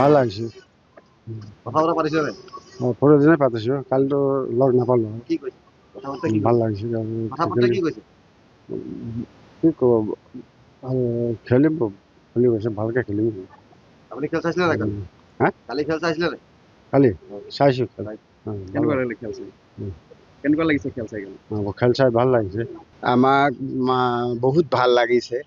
ভাল লাগিছে। কথা বতৰা পাতিছে নাই? পৰহিদিনাই পাতিছোঁ, কালিতো লগ নাপালোঁ। কি কৈছে? কথা বতৰা কি ভাল কৈছে? লাগিছে। কথা বতৰা কি কৈছে? কি ক'ব, খেলিম বুলি কৈছে, ভালকৈ খেলিম। আপুনি খেল চাইছিলে নাই কালি? হা? কালি খেল চাইছিলে নাই? কালি চাইছোঁ খেল। কেনেকুৱা লাগিলে খেল চাই? কেনেকুৱা লাগিছে খেল চাই কেনে? খেল চাই ভাল লাগিছে। আমাক বহুত ভাল লাগিছে।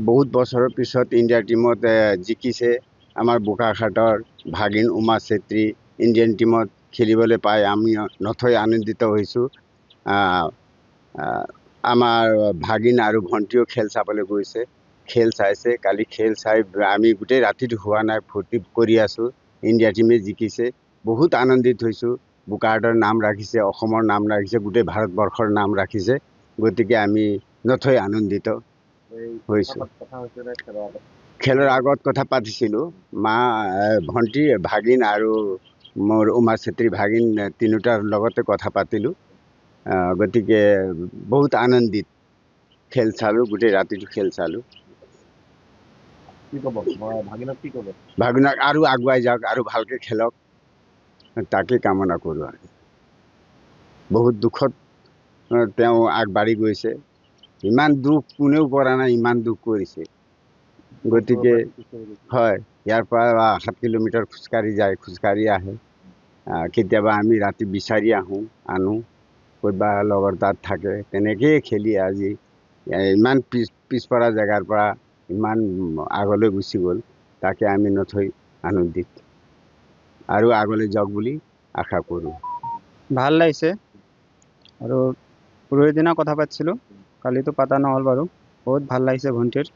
বহুত বছৰৰ পিছত ইণ্ডিয়াৰ টিমত জিকিছে। আমাৰ বোকাখাটৰ ভাগিন উমা চেত্ৰী ইণ্ডিয়ান টিমত খেলিবলৈ পাই আমি নথৈ আনন্দিত হৈছোঁ। আমাৰ ভাগিন আৰু ভণ্টিও খেল চাবলৈ গৈছে, খেল চাইছে। কালি খেল চাই আমি গোটেই ৰাতিটো হোৱা নাই, ফূৰ্তি কৰি আছোঁ। ইণ্ডিয়া টিমে জিকিছে, বহুত আনন্দিত হৈছোঁ। বোকাখাটৰ নাম ৰাখিছে, অসমৰ নাম ৰাখিছে, গোটেই ভাৰতবৰ্ষৰ নাম ৰাখিছে। গতিকে আমি নথৈ আনন্দিত হৈছোঁ। খেলৰ আগত কথা পাতিছিলোঁ। ভণ্টি, ভাগিন আৰু মোৰ উমা চেত্ৰী ভাগিন তিনিওটাৰ লগতে কথা পাতিলোঁ। গতিকে বহুত আনন্দিত। খেল চালোঁ, গোটেই ৰাতিটো খেল চালোঁ। কি ক'ব? মই ভাগিনক কি ক'ব? ভাগিনক আৰু আগুৱাই যাওক, আৰু ভালকৈ খেলক, তাকে কামনা কৰোঁ। আৰু বহুত দুখত তেওঁ আগবাঢ়ি গৈছে। ইমান দুখ কোনেও কৰা নাই, ইমান দুখ কৰিছে। গতিকে হয়, ইয়াৰ পৰা 7 কিলোমিটাৰ খোজকাঢ়ি যায়, খোজকাঢ়ি আহে। কেতিয়াবা আমি ৰাতি বিচাৰি আনো, ক'ৰবা লগৰ তাত থাকে, তেনেকৈয়ে খেলি আজি ইমান পিছপৰা জেগাৰ পৰা ইমান আগলৈ গুচি গ'ল। তাকে আমি নথৈ আনন্দিত, আৰু আগলৈ যাওক বুলি আশা কৰোঁ। ভাল লাগিছে। আৰু পৰহি দিনা কথা পাতিছিলোঁ, কালিতো পাতা নহ'ল বাৰু। বহুত ভাল লাগিছে ভণ্টিৰ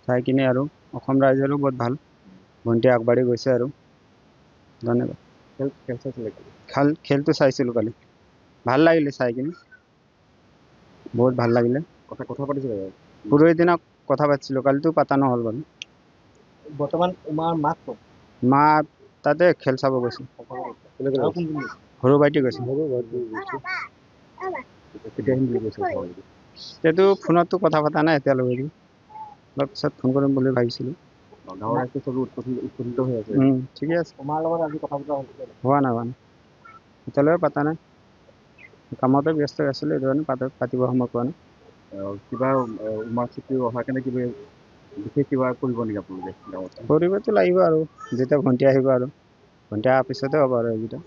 চাই কিনে, আৰু অসম ৰাইজৰো বহুত ভাল, ভণ্টি আগবাঢ়ি গৈছে। আৰু ধন্যবাদ। খেলটো চাইছিলোঁ কালি, ভাল লাগিলে চাই কিনে, বহুত ভাল লাগিলে। কথা পাতিছিলে? পৰহি দিনা কথা পাতিছিলোঁ, কালিতো পাতা নহ'ল বাৰু। বৰ্তমান উমাৰ মাক ক'ত? মা তাতে খেল চাব গৈছে, সৰু ভাইটি গৈছে। কেতিয়া আহিম বুলি কৈছে? সেইটো ফোনততো কথা পতা নাই এতিয়ালৈকে, অলপ পিছত ফোন কৰিম বুলি ভাবিছিলোঁ। গাঁৱৰ ৰাইজটো চবেই উৎফুল্লিত হৈ আছে। ঠিকে আছে। উমাৰ লগত আজি কথা বতৰা হোৱা নাই এতিয়ালৈকে পতা নাই, কামতে ব্যস্ত আছিলোঁ, এইটো কাৰণে পাতিব সময় পোৱা নাই। কিবা উমাৰ চেত্ৰী অহাৰ কাৰণে কিবা বিশেষ কিবা কৰিব নেকি আপোনালোকে গাঁৱত? কৰিবতো লাগিব, আৰু যেতিয়া ভণ্টি আহিব, আৰু ভণ্টি অহাৰ পিছতে হ'ব আৰু এইকেইটা।